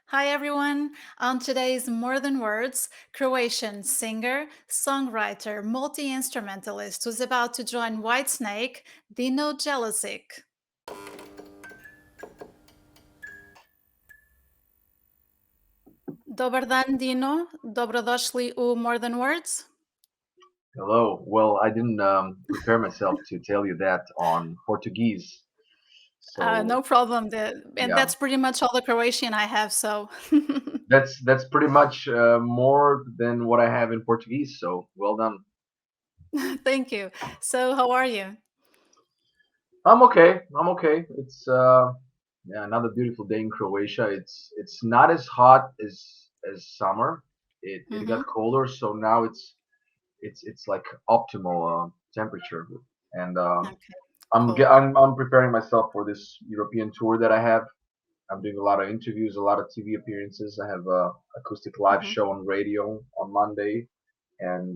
Hi everyone. On today's More Than Words, Croatian singer, songwriter, multi-instrumentalist who's about to join Whitesnake, Dino Jelusick. Dobar dan, Dino. Dobrodošli u More Than Words. Hello. Well, I didn't prepare myself to tell you that on Portuguese. So No problem. And yeah, that's pretty much all the Croatian I have, so that's pretty much more than what I have in Portuguese. So well done. thank you. So, how are you? I'm okay. I'm okay. It's yeah, another beautiful day in Croatia. It's not as hot as summer. It got Mm-hmm. colder, so now it's like optimal temperature. And Okay, cool. I'm preparing myself for this European tour that I have. I'm doing a lot of interviews, a lot of TV appearances. I have a acoustic live Mm-hmm. show on radio on Monday, and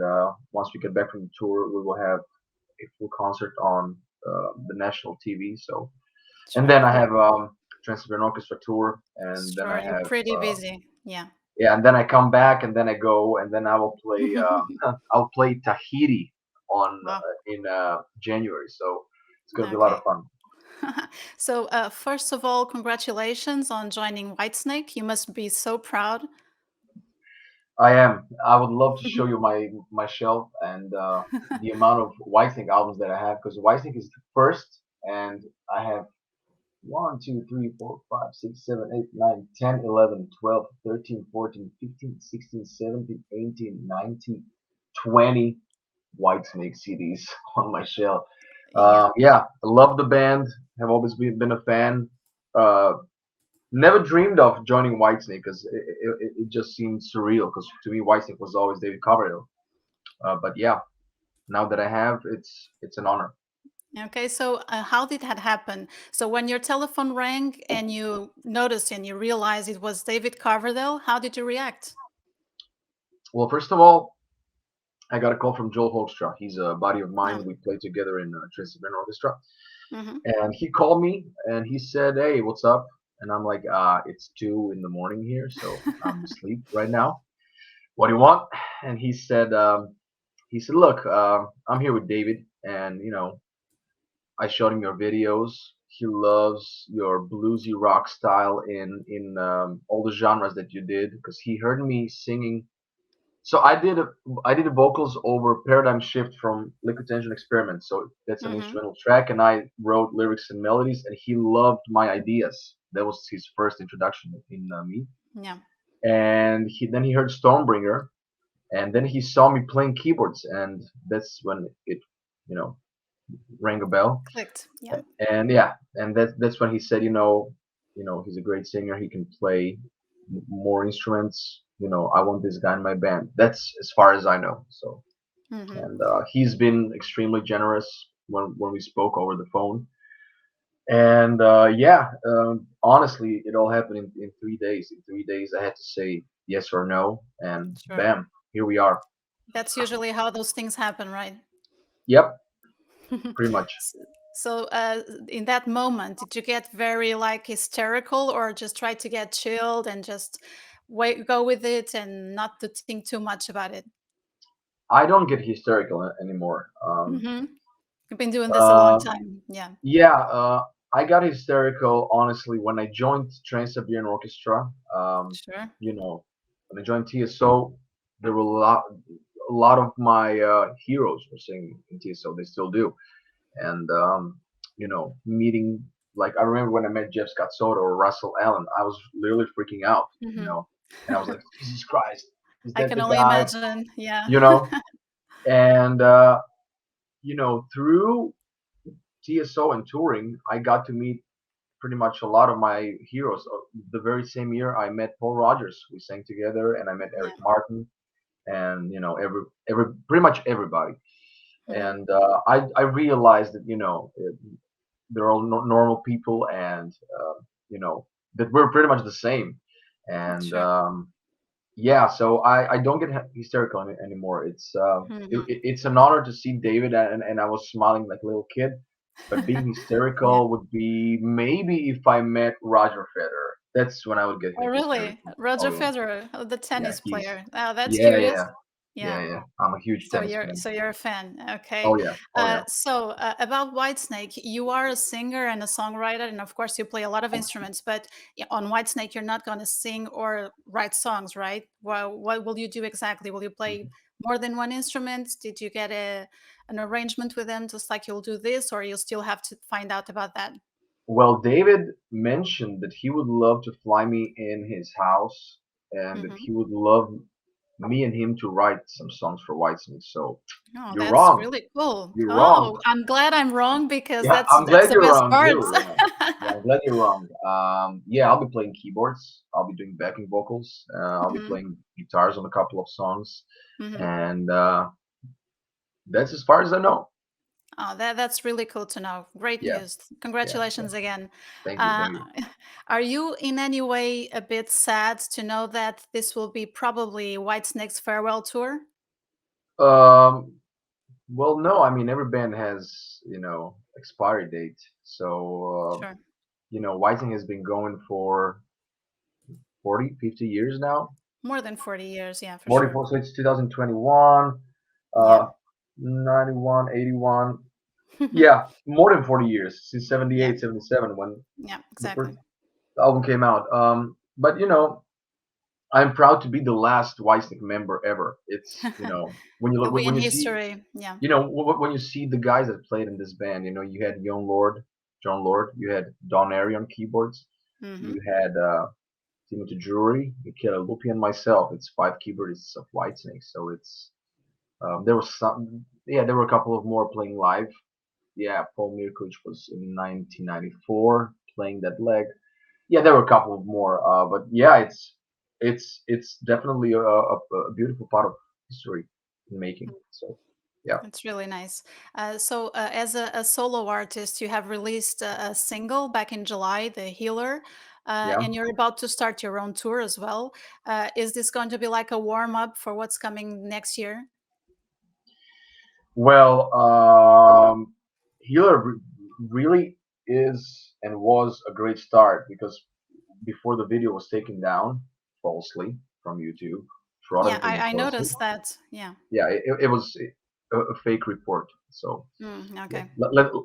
once we get back from the tour, we will have a full concert on the national TV. So, and Sure. then I have Trans-Siberian Orchestra tour, and then Sure, I you're have pretty busy. Yeah. yeah, and then I come back, and then I go, and then I will play I'll play Tahiti on Wow. in January. So it's gonna be a lot of Okay. fun. So, first of all, congratulations on joining Whitesnake. You must be so proud. I am. I would love to show you my shelf and the amount of Whitesnake albums that I have because Whitesnake is the first, and I have 1, 2, 3, 4, 5, 6, 7, 8, 9, 10, 11, 12, 13, 14, 15, 16, 17, 18, 19, 20 Whitesnake CDs on my shelf. Yeah, Yeah, I love the band. Have always been a fan. Uh, Never dreamed of joining Whitesnake because it just seemed surreal. Because to me, Whitesnake was always David Coverdale. But yeah, now that I have, it's an honor. okay. So, how did that happen? So, when your telephone rang and you noticed and you realized it was David Coverdale, how did you react? Well, first of all, I got a call from Joel Hoekstra. He's a buddy of No. mine. We played together in Trans-Siberian Orchestra, Mm-hmm. and he called me and he said, "Hey, what's up?" And I'm like, "It's 2 in the morning here, so I'm asleep right now. What do you want?" And he said, "Look, I'm here with David, and I showed him your videos. He loves your bluesy rock style in all the genres that you did because he heard me singing. So I did the vocals over Paradigm Shift from Liquid Tension Experiment. So that's an Mm-hmm. instrumental track, and I wrote lyrics and melodies, and he loved my ideas. That was his first introduction in me. Yeah. And then he heard Stormbringer, and then he saw me playing keyboards, and that's when it you know rang a bell. Clicked. Yeah. And yeah, and that's when he said, he's a great singer. He can play more instruments. I want this guy in my band. That's as far as I know. So, Mm-hmm. and he's been extremely generous when we spoke over the phone. And yeah, honestly, it all happened in 3 days. In 3 days, I had to say yes or no, and Sure. bam, here we are. That's usually how those things happen, right? Yep, pretty much. S- So, in that moment, did you get very like hysterical, or just try to get chilled and just go with it and not to think too much about it? I don't get hysterical anymore. Hmm. You've been doing this a long Uh, time. Yeah, Yeah, I got hysterical honestly when I joined Trans-Siberian Orchestra. sure. When I joined TSO, there were a lot of my heroes were singing in TSO. They still do, and meeting like I remember when I met Jeff Scott Soto or Russell Allen, I was literally freaking out, Hmm. and I was like, Jesus Christ, is I that can the only guy? imagine. Yeah. You know, and through TSO and touring, I got to meet pretty much a lot of my heroes. The very same year, I met Paul Rogers. We sang together, and I met Eric Yeah. Martin, and every pretty much everybody. Hmm. And I realized that they're all normal people, and you know that we're pretty much the same. And Sure. yeah, so I don't get hysterical anymore. Hmm. It's an honor to see David, and I was smiling like a little kid. But being Yeah. hysterical would be maybe if I met Roger Federer. That's when I would get Oh, confused and really? everything. Roger Oh yeah, Federer, the yeah, tennis he's player. Oh, that's yeah, curious. yeah, Yeah. yeah, yeah. I'm a huge So tennis you're fan. so you're a fan. Oh Okay. yeah, oh yeah. About Whitesnake, you are a singer and a songwriter, and of course you play a lot of instruments. But on Whitesnake, you're not going to sing or write songs, right? Well, what will you do exactly? Will you play more than one instrument? Did you get an arrangement with them, just like you'll do this, or you'll still have to find out about that? Well, David mentioned that he would love to fly me in his house, and that Hmm. he would love me and him to write some songs for Whitesnake. So Oh, you're that's wrong. really cool. You're wrong. Oh, I'm glad I'm wrong because Yeah, I'm that's glad the you're best wrong part. too. Yeah, yeah, I'm glad you're wrong. Yeah, I'll be playing keyboards. I'll be doing backing vocals. I'll be Hmm. playing guitars on a couple of songs, Hmm. and that's as far as I know. Oh, that's really cool to know. Great Yeah, news. yeah, yeah. Congratulations again. Thank you, Uh, thank you. are you in any way a bit sad to know that this will be probably Whitesnake's farewell tour? Um, well, no, I mean every band has expiry date. So Sure. Whiting has been going for 40, 50 years now. More than 40 years, yeah, for sure. 44, so it's 2021, Yeah. uh, 91, 81. Yeah, more than 40 years since Yeah. 78, 77 when Yeah, the first exactly. album came out. But I'm proud to be the last Whitesnake member ever. It's when you look We in when you see history. Yeah. when you see the guys that played in this band. You had John Lord, you had Don Airy on keyboards, Hmm. you had Timothy Drury, Michele Lupi, and myself. It's five keyboardists of Whitesnake. So it's there was some, yeah, there were a couple of more playing live. Yeah, Paul Mirkovic was in 1994 playing that leg. Yeah, there were a couple of more, but yeah, it's definitely a beautiful part of history in making. So yeah, It's really nice. As a solo artist, you have released a single back in July, The Healer, yeah. and you're about to start your own tour as well. Is this going to be like a warm up for what's coming next year? Well, Healer really is and was a great start because before the video was taken down falsely from YouTube, for Yeah, other things I falsely. noticed that. Yeah. Yeah, it was a fake report. So Okay.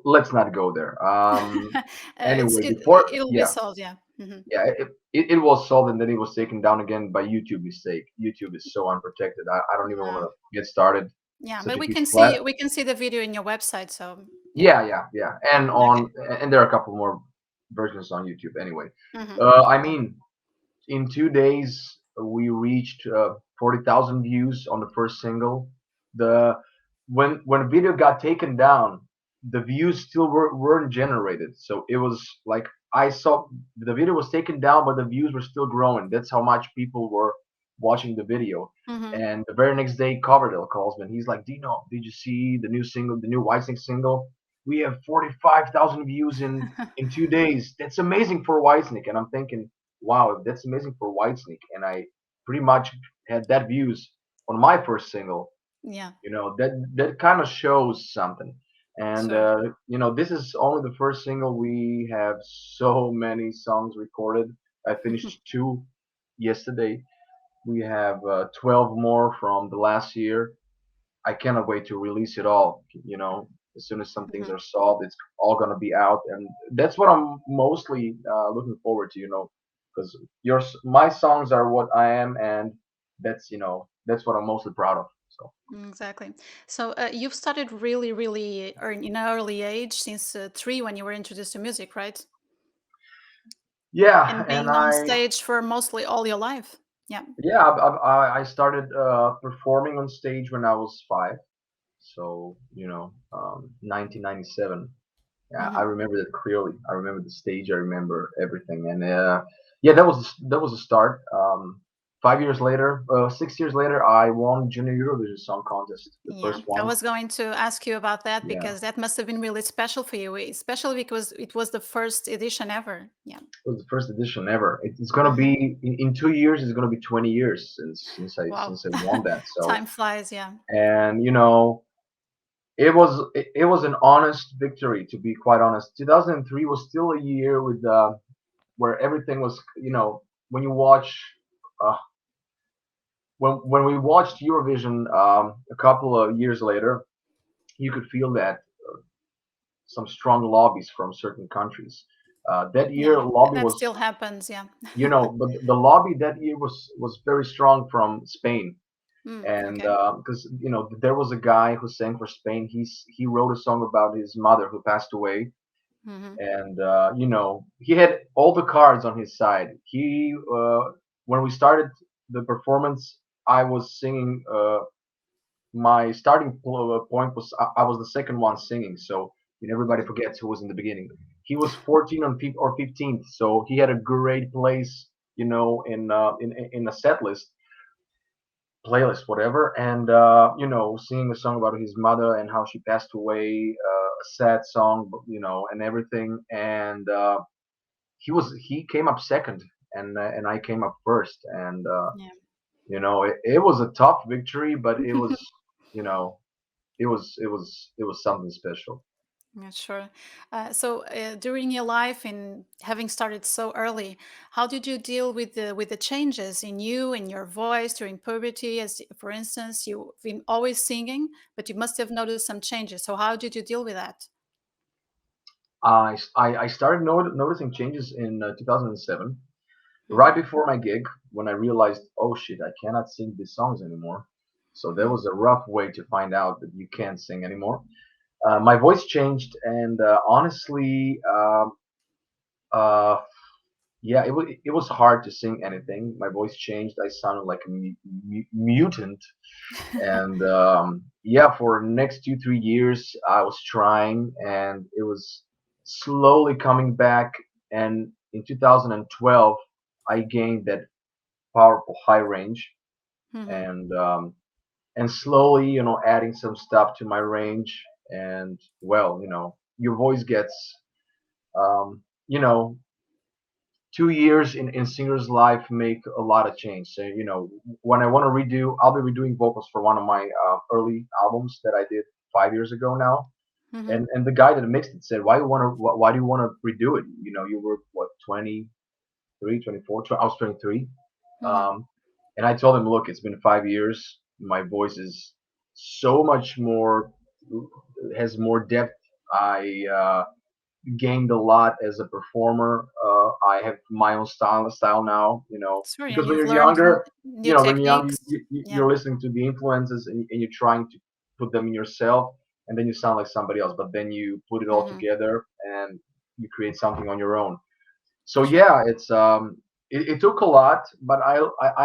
let's not go there. It's Anyway, it before, it'll be yeah, solved. Yeah. Hmm. yeah, it was solved and then it was taken down again by YouTube mistake. YouTube is so unprotected. I don't even want to get started. Yeah, Such but a huge plat. we can see the video in your website. So yeah. Yeah, yeah, yeah, and Okay. there are a couple more versions on YouTube. Anyway, Hmm. I mean, in 2 days we reached 40,000 views on the first single. The when the video got taken down, the views still weren't generated. So it was like I saw the video was taken down, but the views were still growing. That's how much people were watching the video. Hmm. And the very next day, Coverdale calls me and he's like, "Dino, did you see the new single, the new Whitesnake single? We have 45,000 views in 2 days. That's amazing for Whitesnake." And I'm thinking, wow, that's amazing for Whitesnake. And I pretty much had that views on my first single. Yeah. That kind of shows something. And Sure. this is only the first single. We have so many songs recorded. I finished two yesterday. We have 12 more from the last year. I cannot wait to release it all. As soon as some things Mhm. are solved, it's all gonna be out, and that's what I'm mostly looking forward to. Because my songs are what I am, and that's what I'm mostly proud of. So Exactly. So you've started really, really in an early age, since three, when you were introduced to music, right? yeah, And and being on stage for mostly all your life. Yeah. I started performing on stage when I was 5. So 1997. Yeah, I Hmm. remember that clearly. I remember the stage. I remember everything. And yeah, that was a start. 5 years later, 6 years later, I won Junior Eurovision Song Contest, the Yeah. first I one. was going to ask you about that Yeah, because that must have been really special for you, especially because it was the first edition ever. Yeah. it was the first edition ever. It's gonna Hmm. be in 2 years. It's gonna be 20 years Wow. since I won that. So Time flies. Yeah. and it was an honest victory, to be quite honest. 2003 was still a year with where everything was, when you watch, uh, when we watched Eurovision a couple of years later, you could feel that some strong lobbies from certain countries. That year, Yeah, lobby that was, still happens. Yeah. but the lobby that year was very strong from Spain, and Okay. because there was a guy who sang for Spain. He wrote a song about his mother who passed away, Hmm. and he had all the cards on his side. He When we started the performance, I was singing. My starting point was I was the second one singing, so everybody Hmm. forgets who was in the beginning. He was 14 on or 15th, so he had a great place, in a set list, playlist, whatever, and singing a song about his mother and how she passed away, a sad song, and everything, and he came up second, and I came up first, and Yeah. it was a tough victory, but it was, you know, it was something special. Yeah, sure. During your life and having started so early, how did you deal with the changes in you and your voice during puberty? As for instance, you've been always singing, but you must have noticed some changes. So how did you deal with that? I started noticing changes in 2007, right Hmm. before my gig, when I realized, oh shit, I cannot sing these songs anymore. So that Hmm. was a rough way to find out that you can't sing anymore. My voice changed, and honestly, uh, yeah, it was hard to sing anything. My voice changed. I sounded like a mutant, and yeah, for the next 2 3 years I was trying, and it was slowly coming back, and in 2012 I gained that powerful high range, Hmm. and slowly, adding some stuff to my range, and well, your voice gets, um, you know 2 years in singer's life make a lot of change. So, when I want to redo, I'll be redoing vocals for one of my early albums that I did 5 years ago now. Hmm. And the guy that mixed it said, why do you want to redo it? You were what, 23, 24? I was 23. Hmm. Um, and I told him, look, it's been 5 years. My voice is so much more, has more depth. I gained a lot as a performer. I have my own style now, Sorry, and because when you've you're learned younger, new when you're young, techniques. Yeah. you're listening to the influences, and you're trying to put them in yourself, and then you sound like somebody else. But then you put it all Hmm. together and you create something on your own. So Sure. yeah, it took a lot, but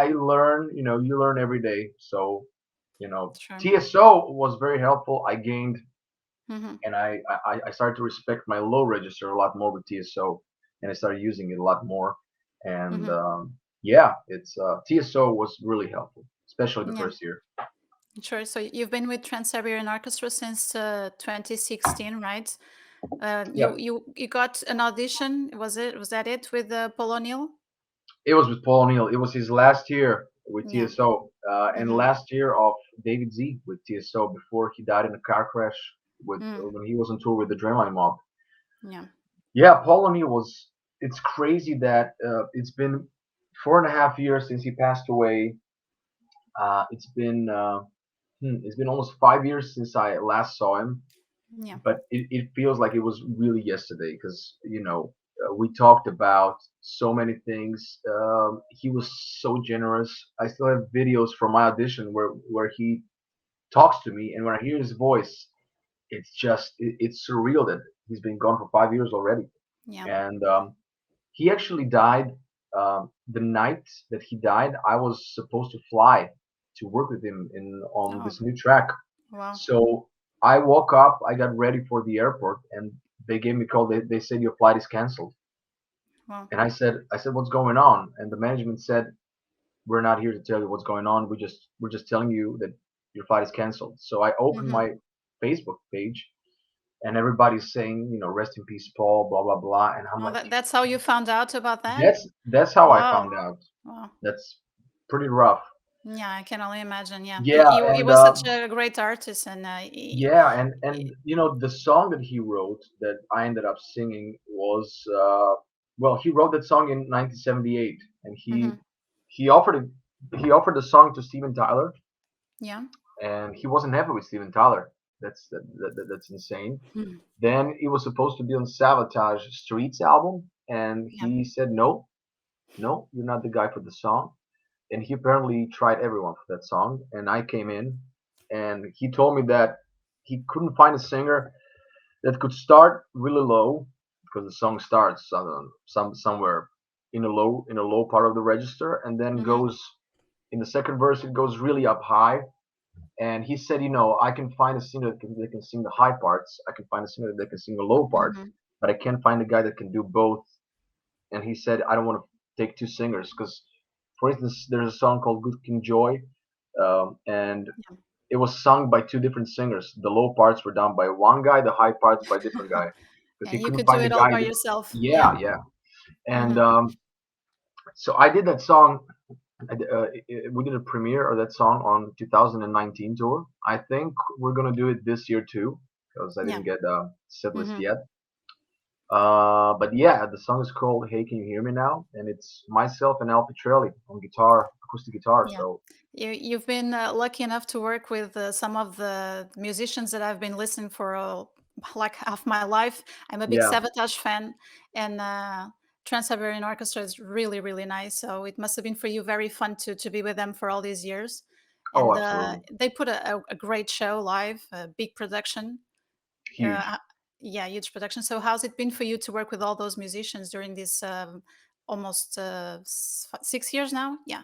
I learn. You learn every day. So Sure. TSO was very helpful. I gained, Hmm. and I started to respect my low register a lot more with TSO, and I started using it a lot more. And Hmm. yeah, it's TSO was really helpful, especially the Yeah. first year. Sure. So you've been with Trans-Siberian Orchestra since 2016, right? Yeah, You got an audition. Was that it with Paul O'Neill? it was with Paul O'Neill. It was his last year with Yeah. TSO, and Hmm. last year of David Z with TSO before he died in a car crash with Mm. when he was on tour with the Drumline Mob. Yeah. Yeah, Paul O'Neill was. It's crazy that it's been 4.5 years since he passed away. It's been almost 5 years since I last saw him, Yeah. but it feels like it was really yesterday, because we talked about so many things. He was so generous. I still have videos from my audition where he talks to me, and when I hear his voice, it's surreal that he's been gone for 5 years already. Yeah. And he actually died the night that he died. I was supposed to fly to work with him on Oh, this new track. wow. So I woke up, I got ready for the airport, and they gave me a call. They said your flight is canceled, Wow. and I said what's going on? And the management said, we're not here to tell you what's going on. We're just telling you that your flight is canceled. So I opened Hmm. my Facebook page, and everybody's saying, rest in peace, Paul, blah blah blah, and I'm Well, like, that's how you found out about that? that's how I Wow. found out. Wow. That's pretty rough. Yeah, I can only imagine. Yeah. Yeah, He and was such a great artist, and yeah, and the song that he wrote that I ended up singing was well, he wrote that song in 1978, and Hmm. he offered it. He offered the song to Steven Tyler, Yeah. and he wasn't happy with Steven Tyler. That's insane. Mhm. Then it was supposed to be on Savatage Streets album, and Yeah. he said no, no, you're not the guy for the song. And he apparently tried everyone for that song. And I came in, and he told me that he couldn't find a singer that could start really low because the song starts somewhere in a low part of the register, and then Hmm. goes in the second verse it goes really up high. And he said, I can find a singer that can sing the high parts. I can find a singer that can sing the low part, Hmm. but I can't find a guy that can do both. And he said, I don't want to take two singers because, for instance, there's a song called Good King Joy, and Yeah. it was sung by two different singers. The low parts were done by one guy, the high parts by a different guy, because And he you couldn't could do find a it all guy by that. yourself. Yeah. Yeah, yeah. And Hmm. so I did that song. We did a premiere of that song on 2019 tour. I think we're gonna do it this year too, because I Yeah. didn't get set list Hmm. yet. But yeah, the song is called "Hey, Can You Hear Me Now," and it's myself and Al Pitrelli on guitar, acoustic guitar. Yeah. So You've been lucky enough to work with some of the musicians that I've been listening for like half my life. I'm a big yeah, Sabotage fan, and Trans-Siberian Orchestra is really, really nice. So it must have been for you very fun to be with them for all these years. oh, And absolutely, they put a great show live, a big production. huge. Uh, yeah, huge production. So how's it been for you to work with all those musicians during this almost 6 years now? Yeah,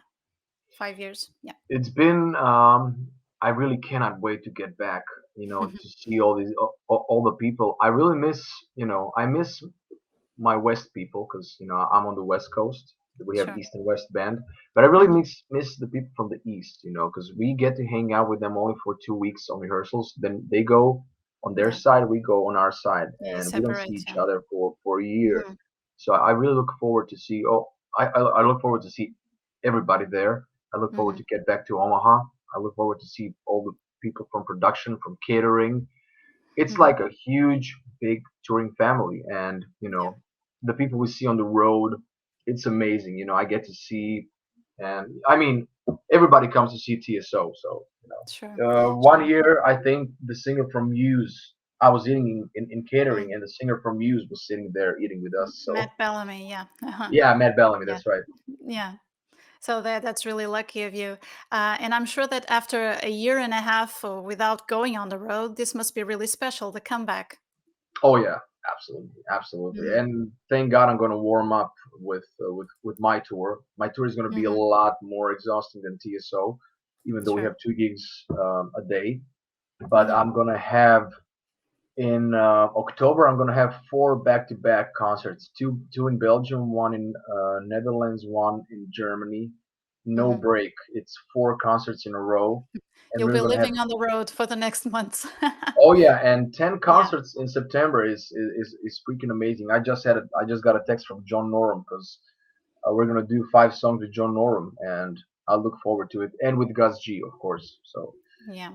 5 years. Yeah. It's been. I really cannot wait to get back. To see all these all the people. I really miss. I miss my West people because I'm on the West Coast. We have Sure. East and West band, but I really Mhm. miss the people from the East. Because we get to hang out with them only for 2 weeks on rehearsals. Then they go on their Yeah. side, we go on our side, Yeah, you and we don't see separate, each yeah. other for a year. Mhm. So I really look forward to see. Oh, I look forward to see everybody there. I look forward Mhm. to get back to Omaha. I look forward to see all the people from production, from catering. It's Mhm. like a huge, big touring family, and Yeah. the people we see on the road. It's amazing. I get to see, and I mean, everybody comes to see TSO. So Sure. one Sure. year, I think the singer from Muse. I was eating in catering, Mm. and the singer from Muse was sitting there eating with us. So Matt Bellamy, yeah. Uh-huh. yeah, Matt Bellamy. Yeah. That's right. Yeah. So that's really lucky of you. And I'm sure that after a year and a half without going on the road, this must be really special, the comeback. Oh yeah, absolutely, absolutely. Mhm. And thank God I'm going to warm up with my tour. My tour is going to be a Mhm. lot more exhausting than TSO, even though we Sure. have 2 gigs a day. But Mhm. I'm going to have in October. I'm going to have four back-to-back concerts. Two in Belgium, one in Netherlands, one in Germany. No Mhm. break. It's four concerts in a row, and You'll we're be going to have. living on the road for the next months. Oh yeah, and 10 Yeah. concerts in September is freaking amazing. I just got a text from John Norum because we're gonna do 5 songs with John Norum, and I look forward to it, and with Gus G, of course. So Yeah.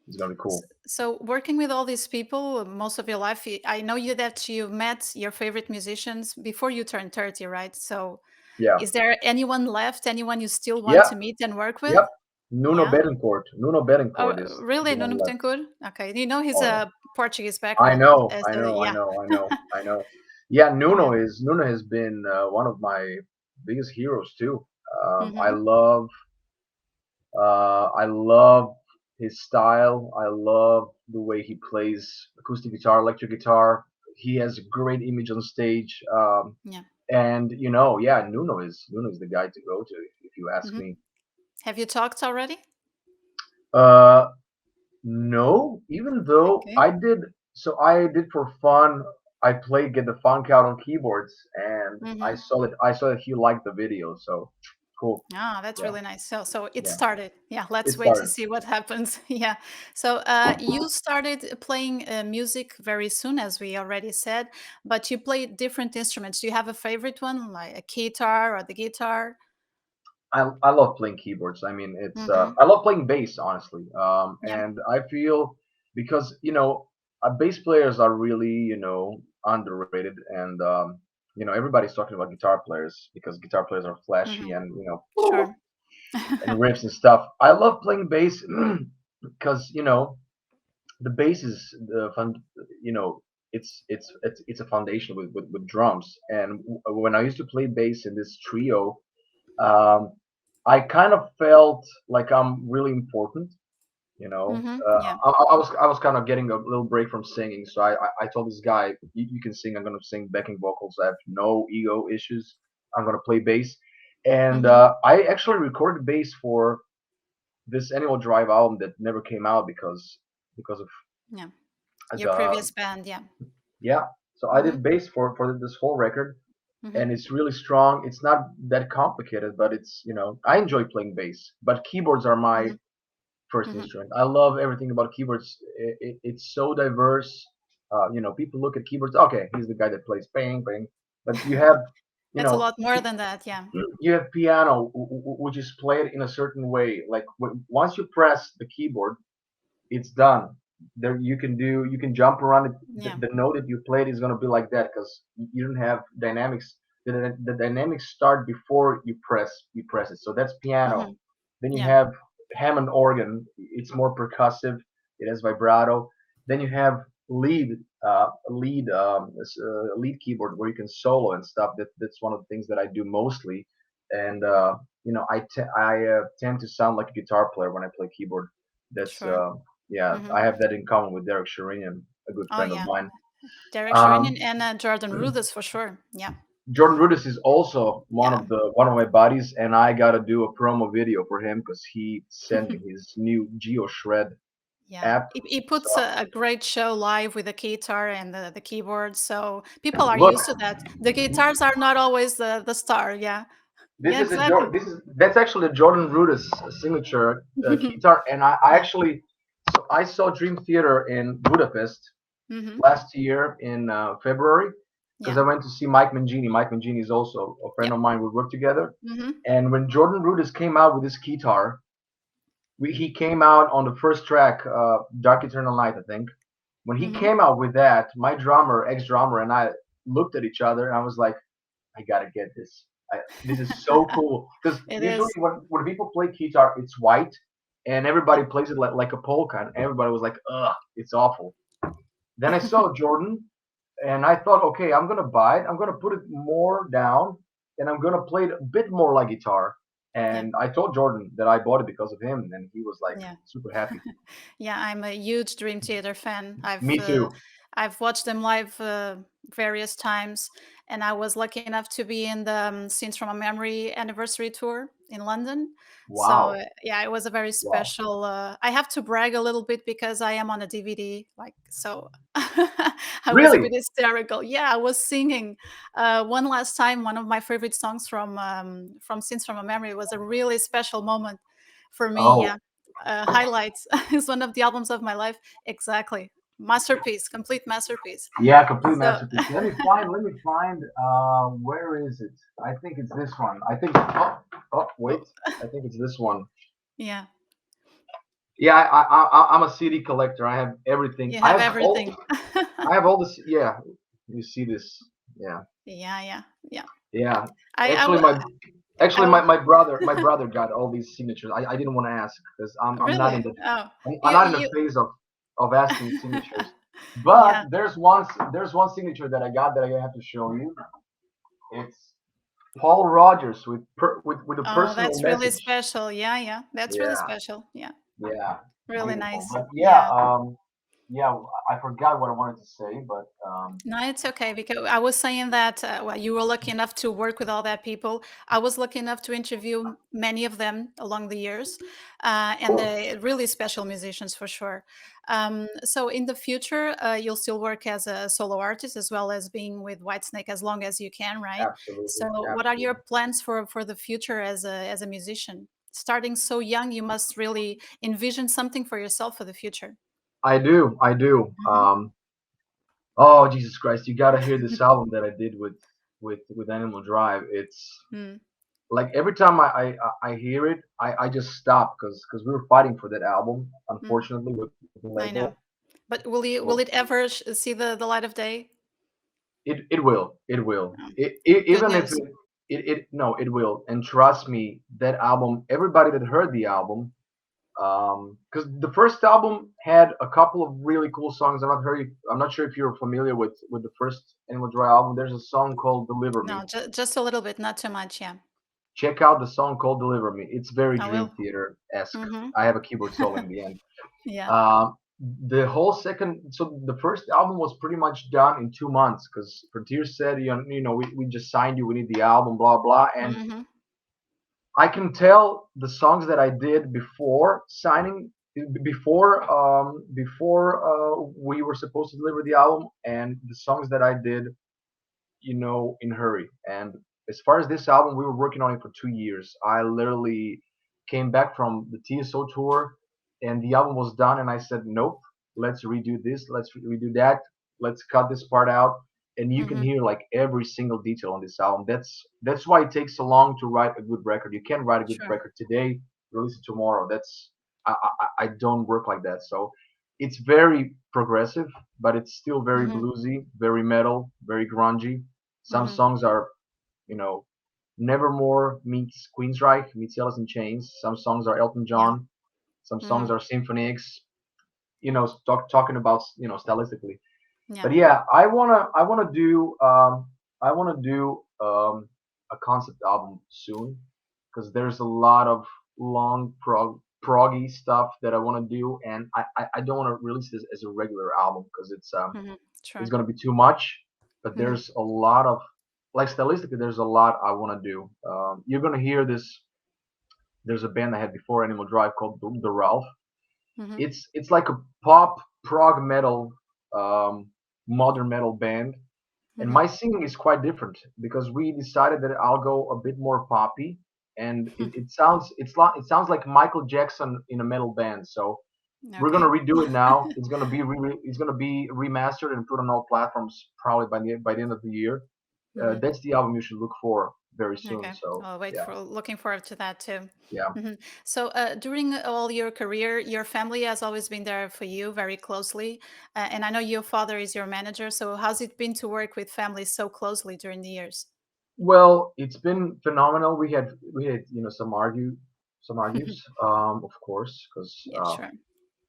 it's gonna be cool. So working with all these people most of your life, I know you that you met your favorite musicians before you turned 30, right? So Yeah, is there anyone left, anyone you still want yeah, to meet and work with? yep. Nuno Yeah. Betancourt. Nuno Oh, Betancourt is really? the Nuno one left. Betancourt? Okay. You know he's Oh yeah. a Portuguese I background. know, I So know, I yeah. know, I know, I know. Yeah, Yeah. Nuno has been one of my biggest heroes too. I Mm-hmm. love I love his style. I love the way he plays acoustic guitar, electric guitar. He has a great image on stage. Yeah. And yeah, Nuno is the guy to go to if you ask Mm-hmm. me. Have you talked already? Uh, no, even though Okay. I did for fun. I played Get the Funk Out on keyboards, and Mm-hmm. I saw that he liked the video. So cool. Ah, that's Yeah, really nice. So it yeah. started. Yeah, It let's wait to started. see what happens. Yeah. So you started playing music very soon, as we already said, but you play different instruments. Do you have a favorite one, like a guitar or the guitar? I love playing keyboards. I mean, it's Mm-hmm. I love playing bass, honestly. Yeah. And I feel because bass players are really underrated, and everybody's talking about guitar players because guitar players are flashy Hmm. and Sure. and riffs and stuff. I love playing bass because the bass is the fun. You know, it's a foundation with drums. And when I used to play bass in this trio, um, I kind of felt like I'm really important. Yeah. I was kind of getting a little break from singing, so I told this guy, you can sing. I'm gonna sing backing vocals. I have no ego issues. I'm gonna play bass, and Hmm. I actually recorded bass for this Animal Drive album that never came out because of Yeah. Your the previous band. Yeah. yeah. So I Hmm. did bass for this whole record, Hmm. and it's really strong. It's not that complicated, but it's I enjoy playing bass. But keyboards are my Hmm. first Hmm. instrument. I love everything about keyboards. It's so diverse. People look at keyboards. Okay, he's the guy that plays bang bang, but you have you It's a know lot more than that. Yeah. you have piano, which is played in a certain way. Like once you press the keyboard, it's done. There you can jump around it. The, Yeah. the note that you played is gonna be like that because you don't have dynamics. The dynamics start before you press it. So that's piano. Hmm. Then you Yeah. have Hammond organ. It's more percussive. It has vibrato. Then you have lead keyboard where you can solo and stuff. That's one of the things that I do mostly. And I tend to sound like a guitar player when I play keyboard. That's Sure. yeah. Hmm. I have that in common with Derek Sherinian, a good Oh friend of yeah. mine. Derek Um, Sherinian and Jordan Rudess for sure. Yeah. Jordan Rudess is also one Yeah. of my buddies, and I gotta do a promo video for him because he sent me his new Geo Shred Yeah, app. he So puts a great show live with the guitar and the keyboard, so people are look, used to that. The guitars are not always the star. Yeah, this yeah, is a exactly. that's actually a Jordan Rudess signature guitar, and I Yeah. actually I saw Dream Theater in Budapest Hmm. last year in February because Yeah. I went to see Mike Mangini. Mike Mangini is also a friend Yeah. of mine. We worked together, Hmm. and when Jordan Rudess came out with this guitar, he came out on the first track, Dark Eternal Night, I think. When he Hmm. came out with that, my drummer, ex-drummer, and I looked at each other, and I was like, I gotta get this. This is so cool because It usually is. when people play guitar, it's white, and everybody plays it like a polka, and everybody was like, ugh, it's awful. Then I saw Jordan, and I thought, okay, I'm gonna buy it. I'm gonna put it more down, and I'm gonna play it a bit more like guitar. Yeah. And I told Jordan that I bought it because of him, and he was like Yeah. super happy. Yeah, I'm a huge Dream Theater fan. Me too. I've watched them live various times, and I was lucky enough to be in the Scenes from a Memory anniversary tour in London. So Wow. yeah, it was a very Wow. special. I have to brag a little bit because I am on a DVD, like so. I was a Really? bit hysterical. Yeah, I was singing one last time. One of my favorite songs from Scenes from a Memory. It was a really special moment for me. Yeah, Oh, highlights is one of the albums of my life. Exactly, masterpiece, complete masterpiece. yeah, complete So masterpiece. Let me find. Where is it? I think it's this one. I think. Oh, wait. I think it's this one. yeah, Yeah, I'm a CD collector. I have everything. you I have have all. everything. I have all this. Yeah, you see this. Yeah, Yeah, yeah, yeah. yeah. I I, Actually, w- my I actually w- my brother got all these signatures. I didn't want to ask because I'm not in really. the Oh, I'm you not in the you. phase of asking signatures. But Yeah. there's one signature that I got that I have to show you. It's Paul Rogers with a Oh, personal that's really message. special. Yeah, yeah. That's really Yeah, special. Yeah. yeah, Really beautiful. nice. But yeah, Yeah. yeah, I forgot what I wanted to say, but No, it's okay because I was saying that well, you were lucky enough to work with all that people. I was lucky enough to interview many of them along the years, and cool. the really special musicians for sure. So in the future, you'll still work as a solo artist as well as being with Whitesnake as long as you can, right? Absolutely, So what are your absolutely. plans for the future as a musician? Starting so young, you must really envision something for yourself for the future. I do, I do. Hmm. Oh Jesus Christ, you gotta hear this album that I did with Animal Drive. It's Mm, like every time I hear it, I just stop because we were fighting for that album, mm, unfortunately, with the I label. know. But will So it ever see the light of day? it will. It will. Good Even if news. it no, it will. And trust me, that album. Everybody that heard the album, because the first album had a couple of really cool songs. I'm not sure if you're familiar with the first Animal Dry album. There's a song called "Deliver No, Me." just a little bit, not too much. Yeah, Check out the song called "Deliver Me." It's very I Dream will. Theater esque. Hmm. I have a keyboard solo in the end. Yeah. Um, the whole second, so the first album was pretty much done in 2 months because Frontier said, we just signed you, we need the album, blah blah. And Hmm. I can tell the songs that I did before signing, before we were supposed to deliver the album, and the songs that I did, in hurry. And as far as this album, we were working on it for 2 years. I literally came back from the TSO tour, and the album was done, and I said, nope, let's redo this, let's redo that, let's cut this part out, and you can Hmm. hear like every single detail on this album. That's why it takes so long to write a good record. You can't write a good Sure. record today, release it tomorrow. I don't work like that. So it's very progressive, but it's still very Hmm. bluesy, very metal, very grungy. Some Hmm. songs are, you know, Nevermore meets Queensryche meets Alice in Chains. Some songs are Elton Yeah. John. Some songs Hmm. are Symphony X. Talking about stylistically. Yeah. But yeah, I wanna do a concept album soon because there's a lot of long proggy stuff that I want to do, and I don't want to release this as a regular album because Hmm. it's Sure. gonna be too much. But Hmm. there's a lot of like stylistically, there's a lot I want to do. You're gonna hear this. There's a band I had before Animal Drive called the Ralph. Hmm. It's like a pop prog metal, um, modern metal band, and Hmm. my singing is quite different because we decided that I'll go a bit more poppy, and it sounds like Michael Jackson in a metal band. So we're gonna Okay. redo it now. It's gonna be remastered and put on all platforms probably by the end of the year. Hmm. That's the album you should look for very soon. Okay. So I'll wait yeah, for looking forward to that too. yeah. Hmm. So, during all your career, your family has always been there for you very closely, and I know your father is your manager. So, how's it been to work with family so closely during the years? Well, it's been phenomenal. We had some argues, of course, because Yeah, sure.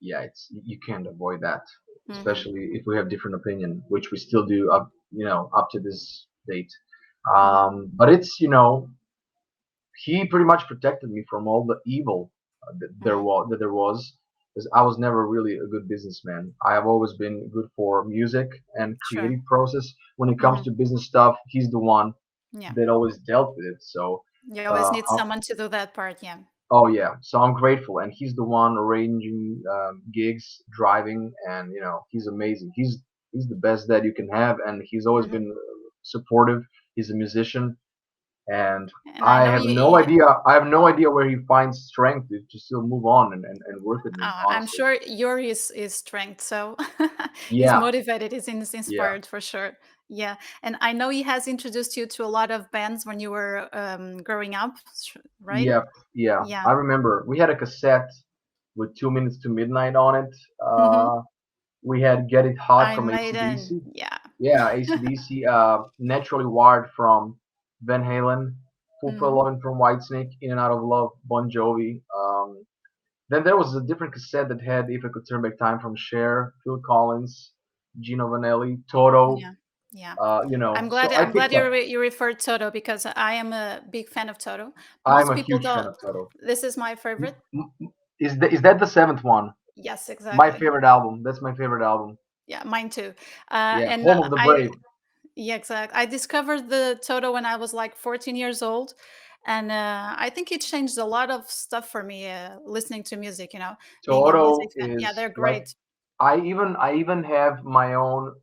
yeah, it's you can't avoid that, Hmm. especially if we have different opinion, which we still do up to this date. Hmm. But he pretty much protected me from all the evil Hmm. that there was, because I was never really a good businessman. I have always been good for music and Sure. creative process. When it comes Hmm. to business stuff, he's the one Yeah. that always dealt with it. So, You always uh, need uh, someone to do that part. Yeah. oh yeah, so I'm grateful, and he's the one arranging gigs, driving, and he's amazing. He's the best dad you can have, and he's always Hmm. been supportive. He's a musician, and And I know you. I have no idea where he finds strength to still move on and work with me. I'm Honestly, sure you're his strength. So he's yeah, motivated, he's yeah, inspired for sure. Yeah. And I know he has introduced you to a lot of bands when you were growing up, right? yeah, yeah. Yeah. I remember we had a cassette with 2 minutes to midnight on it. Hmm. We had Get It Hot I from made an, AC/DC. yeah. Yeah, AC/DC. Naturally Wired from Van Halen. Full for Hmm. Lovin' from Whitesnake. In and Out of Love, Bon Jovi. Then there was a different cassette that had If I Could Turn Back Time from Cher, Phil Collins, Gino Vanelli, Toto. Yeah. Yeah. So I I'm glad picked up. you referred Toto because I am a big fan of Toto. I'm Most a people huge fan don't. of Toto. This is my favorite. Is that the seventh one? Yes, My exactly. favorite album. That's my favorite album. Yeah, mine too. Yeah, And Home of the I Brave. Yeah, exactly. I discovered the Toto when I was like 14 years old. And I think it changed a lot of stuff for me, listening to music, being a music Toto fan. Yeah, is they're like great. I even have my own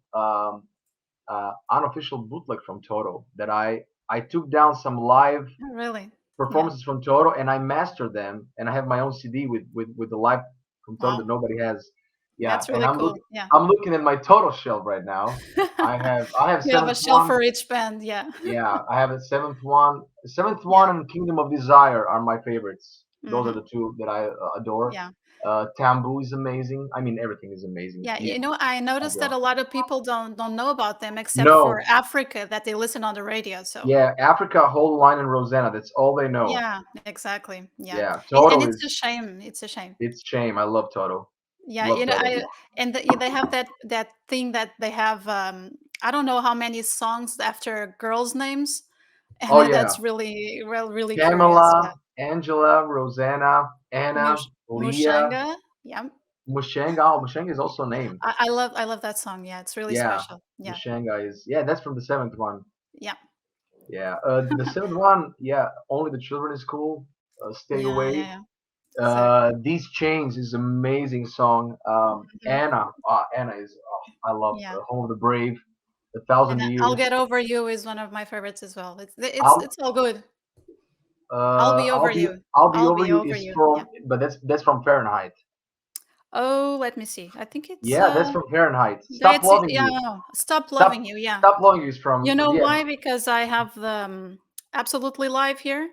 unofficial bootleg from Toto that I took down some live Oh, really? Yeah. performances from Toto and I mastered them and I have my own CD with the live from Toto Wow. that nobody has. Yeah, That's and really cool. Yeah. I'm looking at my Toto shelf right now. I have You have a seventh shelf one. for each band. Yeah. Yeah, I have a seventh one. Seventh Yeah. one and Kingdom of Desire are my favorites. Those are Hmm. the two that I adore. Yeah. Tambu is amazing. I mean, everything is amazing. Yeah. I noticed that a lot of people don't know about them except for No, Africa that they listen on the radio. So yeah, Africa, Whole Line, and Rosanna. That's all they know. yeah, exactly. Yeah. Yeah, And Toto it's a is shame. It's a shame. it's shame. I love Toto. Yeah, Love Toto. they have that thing that they have. I don't know how many songs after girls' names, and Oh yeah, that's really curious. Yeah, Pamela, Angela, Rosanna, Anna, Leah, Mushanga. Yeah, Mushenga. Oh, Mushenga is also a name. I love that song. Yeah, it's really Yeah, special. Yeah, Mushenga is that's from the seventh one. yeah, Yeah, the seventh one. Yeah, Only the Children is cool. Stay Away. yeah. Exactly. These Chains is amazing song. Mhm. Anna is. I love Yeah, Home of the Brave. A and Thousand I'll Years. Get Over You is one of my favorites as well. I'll It's all good. I'll be over you. I'll be I'll over be you over is you. Yeah. from, but that's from Fahrenheit. Oh, let me see. I think it's Yeah, that's from Fahrenheit. Stop That's loving yeah, you. Stop Stop Loving You. Yeah. Stop loving you is You from know yeah. why? Because I have the Absolutely Live here.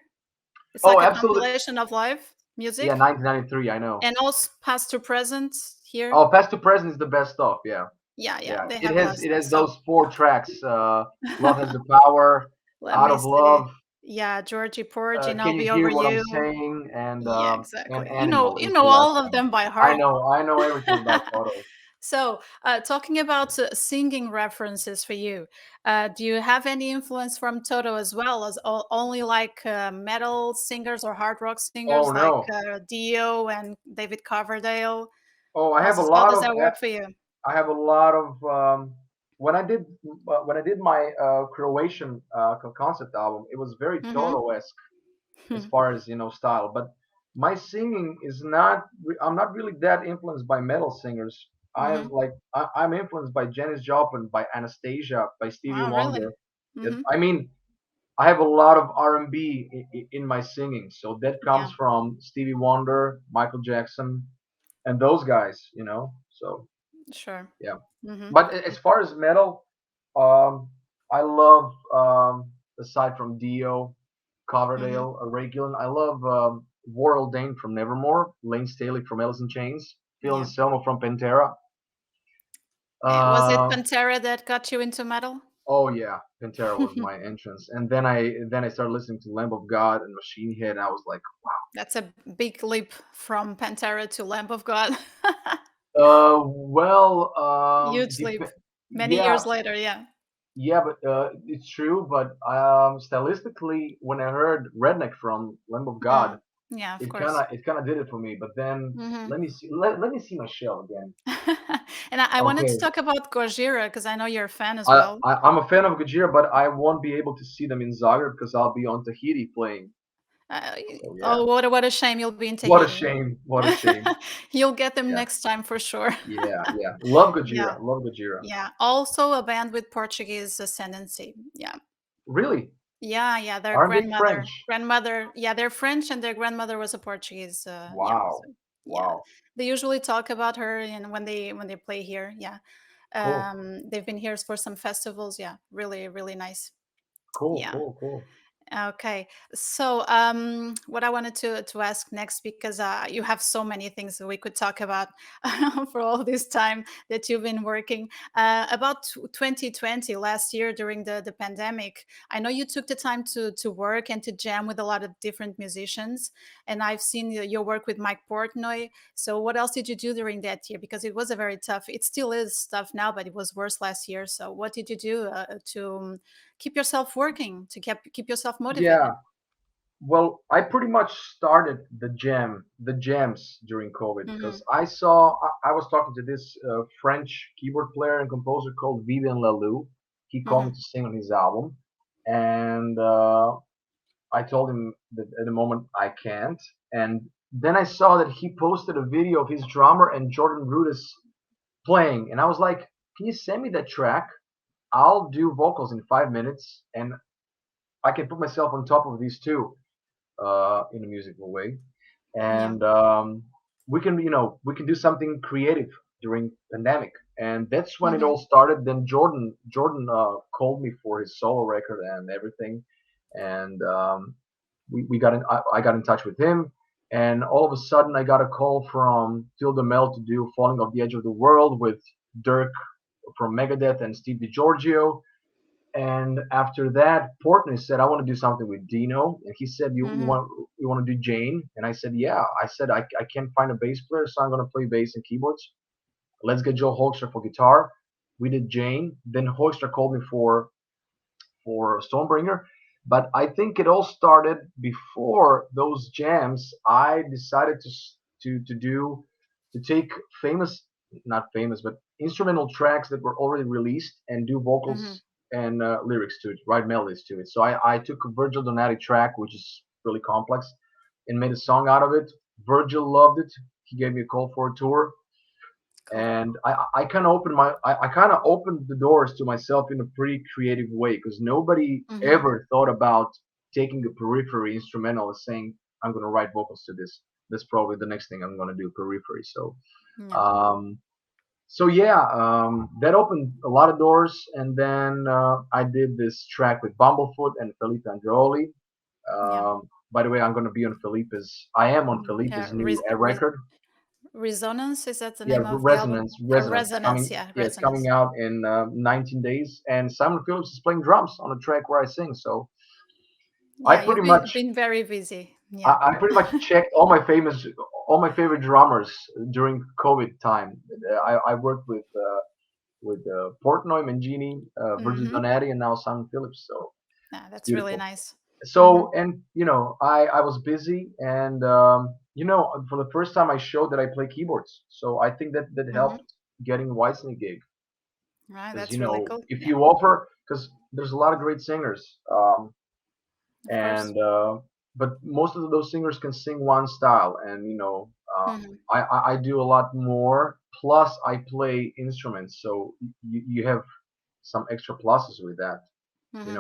It's Oh, like a absolutely. compilation of live Yeah, music 1993. I know. and also past to present here. Oh, Past to Present is the best stuff. Yeah, Yeah, yeah, yeah. they have a lot of It stuff. has So those four tracks. Love Has the Power, let Out me of see. Love. Yeah, Georgie Porgy and I'll Can you Be hear Over what I'm You. saying? Yeah, And exactly. Animal You is know the last all of one. them by heart. I know everything about Toto. So, talking about singing references for you, do you have any influence from Toto as well as only like metal singers or hard rock Oh singers like no. Dio and David Coverdale? Oh, I have a How lot does of that work for you? I have a lot of when I did my Croatian concept album, it was very Mm-hmm. Toto-esque as far as style. But my singing is not. I'm not really that influenced by metal singers. Mm-hmm. I'm influenced by Janis Joplin, by Anastasia, by Stevie Wow, really? Wonder. Mm-hmm. I mean, I have a lot of R&B in my singing, so that Yeah, comes from Stevie Wonder, Michael Jackson, and those guys. So sure. yeah. Mm-hmm. But as far as metal, I love aside from Dio, Mm-hmm. Coverdale, Ray Gillen, I love Warrell Dane from Nevermore, Lane Staley from Alice in Chains, Phil Yeah. Anselmo from Pantera. Was it Uh, Pantera that got you into metal? oh yeah, Pantera was my entrance, and then I started listening to Lamb of God and Machine Head, and I was like, That's a big leap from Pantera to Lamb of God. well, Huge leap. Many yeah, years later, yeah. yeah, but it's true. But stylistically, when I heard Redneck from Lamb of God, Mm. Yeah, of course. it kind of did it for me. But then Mhm. let me see my shell again. And I wanted to Okay, talk about Gojira because I know you're a fan as well. I'm a fan of Gojira, but I won't be able to see them in Zagreb because I'll be on Tahiti playing. So yeah, Oh, what a shame you'll be in what a Tahiti. shame, what a shame. You'll get them Yeah, next time for sure. yeah. Love Yeah, Gojira, love Gojira. yeah. Also a band with Portuguese ascendancy. Yeah. Really, Yeah, yeah, their aren't they French? yeah, they're French and their grandmother was a Portuguese, yeah, Wow, so, yeah. wow, They usually talk about her and when they play here, yeah. cool, They've been here for some festivals, yeah, really nice. cool, Yeah. cool, cool. Okay. So, what I wanted to ask next, because you have so many things that we could talk about for all this time that you've been working. About 2020, last year during the pandemic, I know you took the time to work and to jam with a lot of different musicians, and I've seen your work with Mike Portnoy. So, what else did you do during that year? Because it was a very tough. It still is tough now, but it was worse last year. So, what did you do to keep yourself working to keep yourself Yeah, motivated? well, I pretty much started the jams during COVID Hmm. because I was talking to this French keyboard player and composer called Vivian Lalou. He called me Hmm. to sing on his album, and I told him that at the moment I can't. And then I saw that he posted a video of his drummer and Jordan Rudess playing, and I was like, "Can you send me that track? I'll do vocals in 5 minutes, and I can put myself on top of these two." In a musical way, Yeah. and we can do something creative during pandemic, and that's when it Hmm. all started. Then Jordan called me for his solo record and everything, and we got in. I got in touch with him, and all of a sudden I got a call from Tilda Mel to do "Falling Off the Edge of the World" with Dirk from Megadeth and Steve DiGiorgio. And after that, Portnoy said, "I want to do something with Dino." And he said, Hmm. you want to do Jane?" And I said, "Yeah." I said, I can't find a bass player, so I'm gonna play bass and keyboards. Let's get Joe Hoekstra for guitar. We did Jane. Then Hoekstra called me for Stormbringer. But I think it all started before those jams. I decided to take famous, not famous, but instrumental tracks that were already released and do Hmm. vocals and lyrics to it, write melodies to it. So I took a Virgil Donati track, which is really complex, and made a song out of it. Virgil loved it. He gave me a call for a tour, Cool. and I kind of opened I kind of opened the doors to myself in a pretty creative way, because nobody Hmm. ever thought about taking a periphery instrumental and saying, I'm going to write vocals to this. That's probably the next thing I'm going to do, periphery. Yeah. Um, so yeah, that opened a lot of doors, and then I did this track with Bumblefoot and Felipe Andreoli. Yeah. By the way, I'm going to be on Felipe's. I am on Yeah. Felipe's new record. Resonance, is that the Yeah, name of the album? Resonance. It's Resonance. coming. Yeah, Yeah, it's Resonance. coming out in 19 days, and Simon Phillips is playing drums on a track where I sing. So I Yeah, pretty you've much, been very busy. Yeah. I pretty much checked all my favorite drummers during COVID time. I worked with Portnoy, Mangini, Virgil Hmm. Donati, and now Simon Phillips. So Yeah, it's that's really beautiful. nice. Hmm. So, and I was busy, and for the first time I showed that I play keyboards. So I think that Hmm. helped getting Whitesnake gig. Right, Because that's really cool. if Yeah, you offer, because there's a lot of great singers, of course. and but most of those singers can sing one style, and Hmm. I do a lot more. Plus I play instruments, so you have some extra pluses with that. Hmm.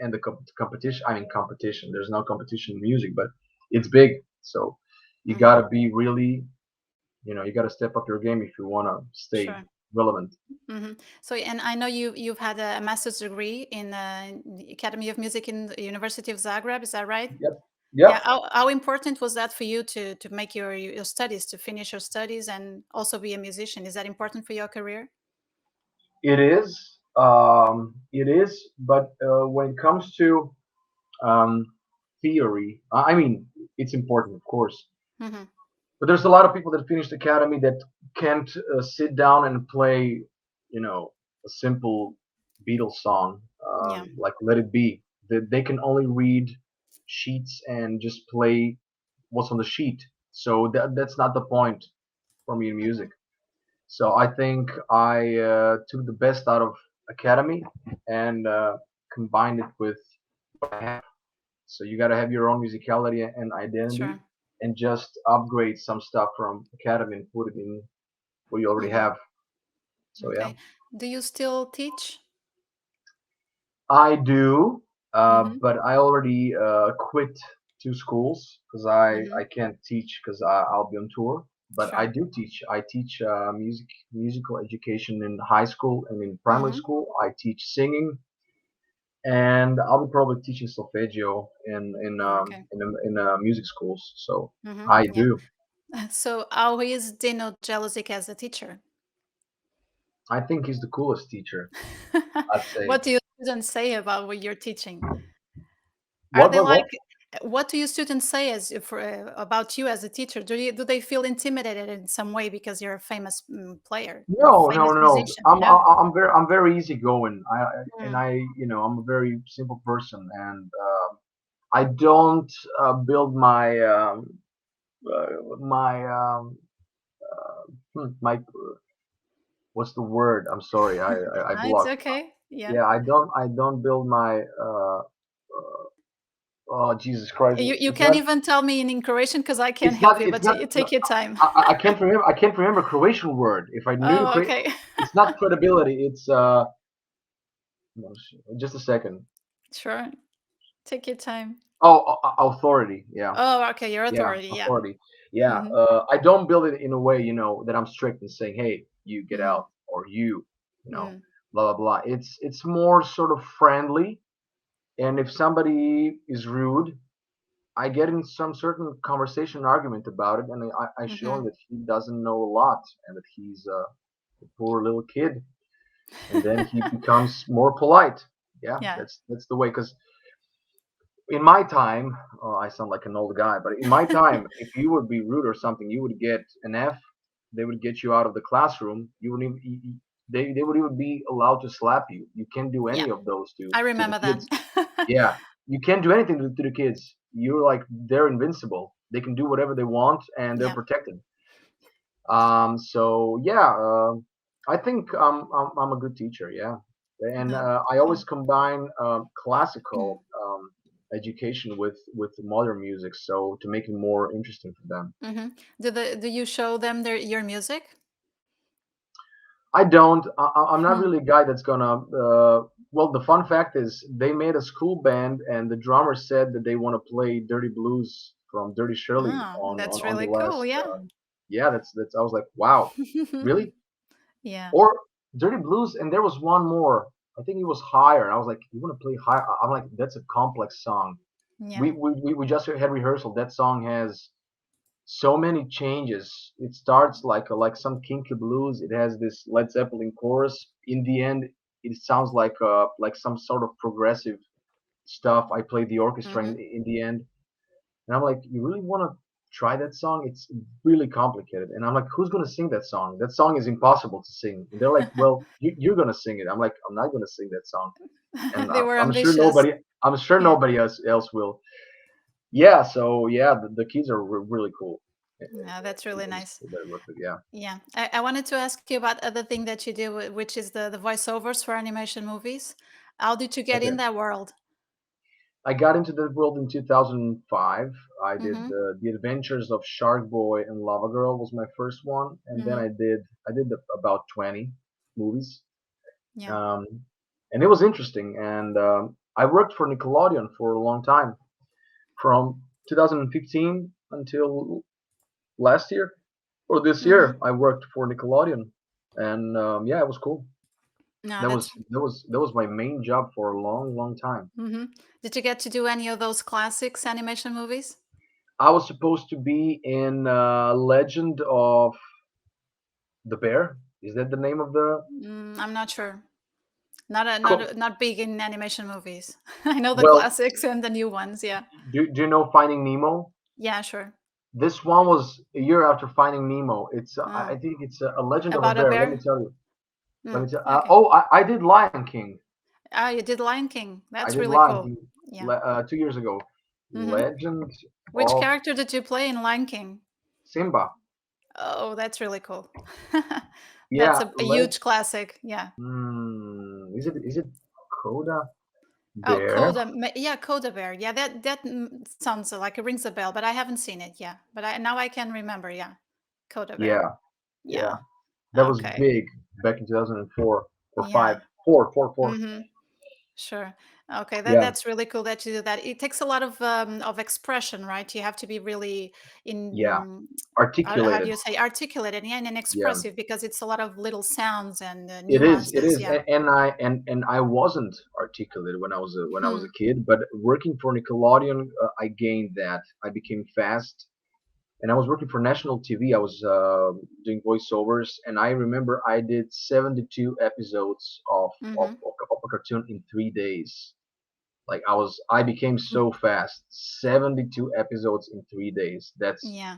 And the competition. I mean, competition. There's no competition in music, but it's big. So you Hmm. gotta be really, you gotta step up your game if you wanna stay Sure. relevant. Hmm. So, and I know you've had a master's degree in the Academy of Music in the University of Zagreb. Is that right? Yep. Yeah. Yep. How important was that for you to make your studies, to finish your studies, and also be a musician? Is that important for your career? It is. It is. But when it comes to um, theory, I mean, it's important, of course. Hmm. But there's a lot of people that finished academy that can't sit down and play, a simple Beatles song Yeah. like "Let It Be." They can only read sheets and just play what's on the sheet. So that's not the point for me in music. Hmm. So I think I took the best out of academy and combined it with what I have. So you got to have your own musicality and identity, Sure. and just upgrade some stuff from academy and put it in what you already Hmm. have. So yeah, Okay. Do you still teach? I do, Hmm. but I already quit two schools because I Hmm. can't teach because I'll be on tour. But I Sure. do teach. I teach musical education in high school and in primary Hmm. school. I teach singing, and I'll be probably teaching solfeggio Okay. in music schools. So Hmm. I Yeah. do. So how is Dino Jelusick as a teacher? I think he's the coolest teacher, I'd say. What do your students say about what you're teaching? Are What? they What? like, What? what do your students say as for about you as a teacher? Do they feel intimidated in some way because you're a famous player, a No, no, famous no. musician? I'm No. I- I'm very easygoing. Mm. I'm a very simple person, and I don't build my my what's the word? I'm sorry, I Ah, it's blocked. okay. Yeah. Yeah, I don't build my oh Jesus Christ, You it's can't not even tell me in Croatian because I can't it's help not you, it's but not you no, take your time. I can't remember Croatian word. If I knew the Oh, okay. it's not credibility. It's no, just a second. Sure. Take your time. Oh, authority. Yeah, Oh, okay. Your yeah, authority. Yeah. authority. Yeah. Hmm. I don't build it in a way, that I'm strict and saying, hey, you get Mm-hmm. out, or you know, Mm. blah blah blah. It's more sort of friendly, and if somebody is rude, I get in some certain conversation argument about it, and I show him Mm-hmm. that he doesn't know a lot and that he's a poor little kid, and then he becomes more polite. Yeah, Yeah. that's the way. Because in my time, oh, I sound like an old guy, but in my time, if you would be rude or something, you would get an F. They would get you out of the classroom. You wouldn't even, they would even be allowed to slap you. You can't do Yeah. any of those I to the remember that. kids. Yeah, you can't do anything to the kids. You're like they're invincible. They can do whatever they want, and they're Yeah. protected. So yeah, I think I'm a good teacher. Yeah, and No. I Cool. always combine classical education with modern music, so to make it more interesting for them. Mm-hmm. Do you show them your music? I don't. I'm not Hmm. really a guy that's gonna. Well, the fun fact is they made a school band, and the drummer said that they want to play "Dirty Blues" from Dirty Shirley Oh, on that's on the really cool. last. Yeah. Yeah, that's. I was like, wow, really? Yeah. Or Dirty Blues, and there was one more. I think it was Higher. And I was like, you want to play Higher? I'm like, that's a complex song. Yeah. We just had rehearsal. That song has so many changes. It starts like some kinky blues. It has this Led Zeppelin chorus. In the end, it sounds like some sort of progressive stuff. I played the orchestra Mm-hmm. in the end, and I'm like, you really want to try that song? It's really complicated. And I'm like, who's gonna sing that song? That song is impossible to sing. And they're like, well, you're gonna sing it. I'm like, I'm not gonna sing that song, and They were I'm sure ambitious. nobody Yeah. else will. Yeah. So yeah, the kids are really cool. Yeah, that's really It's nice. cool that I work with. Yeah. Yeah. I wanted to ask you about other thing that you do, which is the voiceovers for animation movies. How did you get Okay. in that world? I got into the world in 2005. I did Mm-hmm. the Adventures of Shark Boy and Lava Girl was my first one, and then Mm-hmm. I did about 20 movies, Yeah. um, and it was interesting. And I worked for Nickelodeon for a long time, from 2015 until last year or this Mm-hmm. year. I worked for Nickelodeon, and yeah, it was cool. No, that's. That was my main job for a long time. Mm-hmm. Did you get to do any of those classics animation movies? I was supposed to be in Legend of the Bear. Is that the name of the? I'm not sure. Co- Not big in animation movies. I know the well, classics and the new ones. Yeah. do you know Finding Nemo? Yeah, sure. This one was a year after Finding Nemo. It's Oh, I think it's a Legend of a about a Bear. Let me bear. tell you. Let me tell. Okay. Oh, I did Lion King. Ah, you did Lion King. I That's did really Lion cool. King Yeah. 2 years ago. Hmm. Legend Which of character did you play in Lion King? Simba. Oh, that's really cool. That's Yeah, a huge classic. Yeah. is it Coda Oh, Bear? Yeah, Coda Bear. Yeah, that sounds like it rings a bell, but I haven't seen it. Yeah, but I can remember. Yeah, Coda Bear. Yeah, yeah. Yeah. That was Okay. big back in 2004 or Yeah. five, four, four, four. Mm-hmm. Sure. Okay, Yeah, that's really cool that you do that. It takes a lot of expression, right? You have to be really yeah. in how do Articulated. you say articulated, yeah, and Yeah, expressive because it's a lot of little sounds and it is. It nuances. is. Yeah. And I wasn't articulate when I was Hmm. a kid, but working for Nickelodeon, I gained that. I became fast, and I was working for national TV. I was doing voiceovers, and I remember I did 72 episodes Mm-hmm. of a cartoon in 3 days. Like I became so fast. 72 episodes in 3 days. Yeah,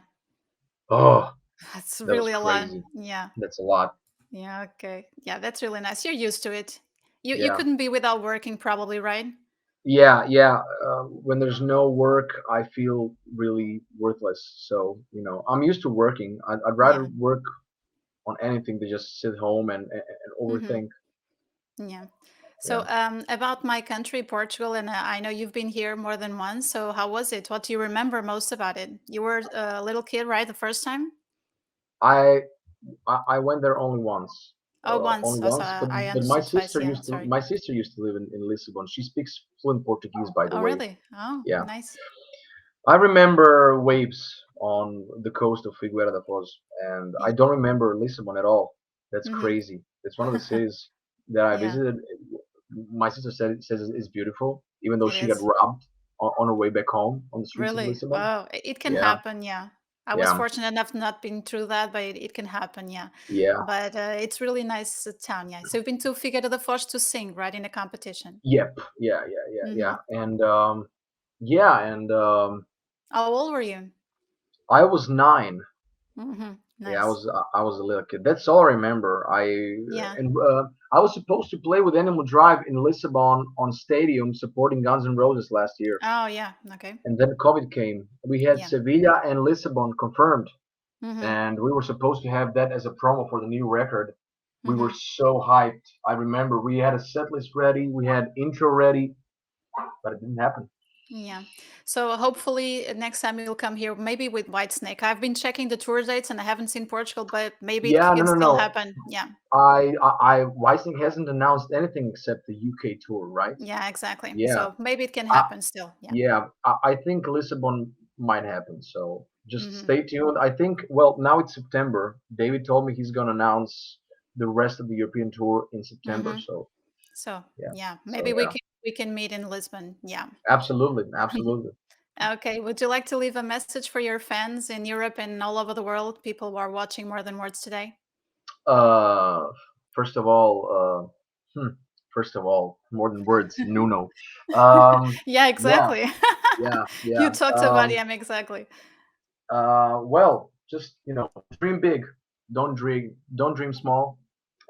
Oh, that's that was really a lot. crazy. Yeah. That's a lot. Yeah. Okay. Yeah, that's really nice. You're used to it. You Yeah. couldn't be without working, probably, right? Yeah, yeah. When there's no work, I feel really worthless. So, I'm used to working. I'd rather Yeah. work on anything than just sit home and Mm-hmm. overthink. Yeah. So, Yeah. about my country, Portugal, and I know you've been here more than once. So, how was it? What do you remember most about it? You were a little kid, right, the first time? I I went there only once. Oh, once. Only Oh, so once, but I my understood twice. sister Yeah, used to sorry. live in Lisbon. She speaks fluent Portuguese, by the Oh, way. really? Oh, Yeah. nice. I remember waves on the coast of Figueira da Foz, and I Yeah. don't remember Lisbon at all. That's Hmm. crazy. It's one of the cities that I Yeah, visited. My sister says it's beautiful, even though it she got is. robbed on her way back home on the streets of Really? Lisbon. Wow. It can Yeah, happen. Yeah. I was yeah, fortunate enough not been through that, but it can happen. Yeah. yeah. But it's really nice town. Yeah. So you've been to Figueira da Foz to sing, right, in a competition. Yep. Yeah, yeah, yeah, Hmm. yeah. And yeah, and How old were you? I was 9. Hmm. Yeah, Nice. I was a little kid. That's all I remember. Yeah. And I was supposed to play with Animal Drive in Lisbon on stadium supporting Guns N' Roses last year, Oh, yeah. Okay. and then COVID came. We had Yeah. Sevilla and Lisbon confirmed, Hmm. and we were supposed to have that as a promo for the new record. We were Hmm. so hyped. I remember we had a set list ready, we had intro ready, but it didn't happen. Yeah. So hopefully next time you'll come here, maybe with Whitesnake. I've been checking the tour dates and I haven't seen Portugal, but maybe it Yeah, no, can no, still no. happen. Yeah. Whitesnake hasn't announced anything except the UK tour, right? Yeah, exactly. Yeah, So maybe it can I, happen still. Yeah. yeah, I think Lisbon might happen. So just Hmm. stay tuned. I think, well, now it's September. David told me he's gonna announce the rest of the European tour in September. Hmm. So So yeah, yeah, so maybe yeah, we can meet in Lisbon. Yeah. absolutely, absolutely. Okay. Would you like to leave a message for your fans in Europe and all over the world, people who are watching More Than Words today? Uh, first of all, first of all, more than words, Nuno. Yeah, Yeah, exactly. yeah, You yeah. talked about him exactly. Well, just dream big. Don't dream small,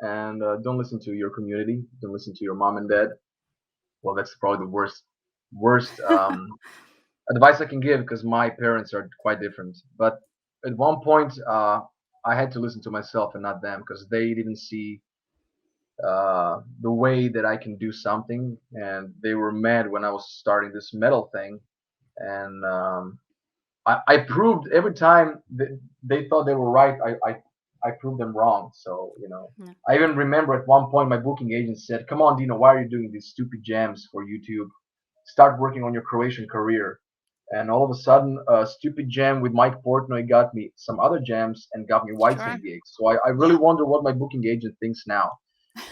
and don't listen to your community. Don't listen to your mom and dad. Well, that's probably the worst advice I can give because my parents are quite different. But at one point, I had to listen to myself and not them because they didn't see the way that I can do something, and they were mad when I was starting this metal thing, and I proved every time that they thought they were right, I proved them wrong. So Yeah, I even remember at one point my booking agent said, "Come on, Dino, why are you doing these stupid jams for YouTube? Start working on your Croatian career." And all of a sudden, a stupid jam with Mike Portnoy got me some other jams and got me sure. Whitesnake gigs. So I really Yeah. wonder what my booking agent thinks now.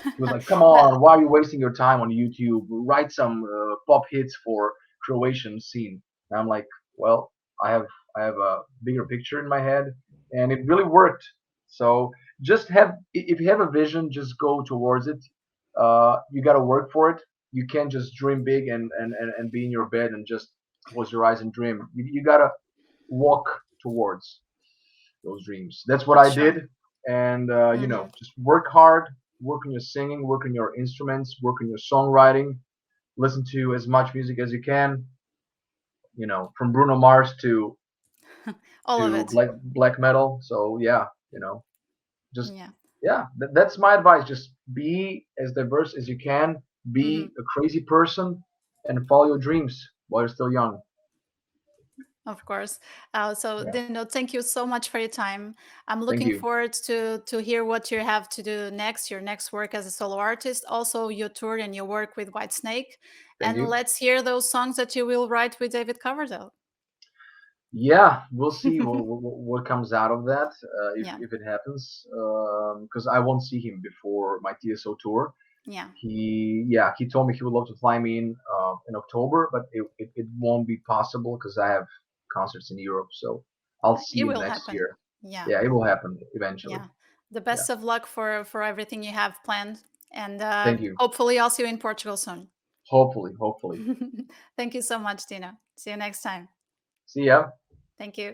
He was like, "Come That on, why are you wasting your time on YouTube? Write some pop hits for Croatian scene." And I'm like, "Well, I have I have a bigger picture in my head, and it really worked." So just if you have a vision, just go towards it. You got to work for it. You can't just dream big and be in your bed and just close your eyes and dream. You got to walk towards those dreams. That's what I sure. did, and Hmm. just work hard, work on your singing, work on your instruments, work on your songwriting. Listen to as much music as you can. From Bruno Mars All of to it. black metal. So yeah, just Yeah. yeah, that's my advice. Just be as diverse as you can. Hmm. Be a crazy person and follow your dreams while you're still young. Of course. So, Yeah. Dino, thank you so much for your time. I'm Thank looking you. forward to hear what you have to do next, your next work as a solo artist, also your tour and your work with Whitesnake. Thank And you. let's hear those songs that you will write with David Coverdale. Yeah, we'll see what comes out of that Yeah. if it happens. Because I won't see him before my TSO tour. Yeah. He told me he would love to fly me in October, but it won't be possible because I have concerts in Europe. So I'll see It him will next happen. year. Yeah. Yeah, it will happen eventually. Yeah. The Yeah. best of luck for everything you have planned. And Thank you. hopefully, I'll see you in Portugal soon. Hopefully, hopefully. Thank you so much, Dino. See you next time. See ya. Thank you.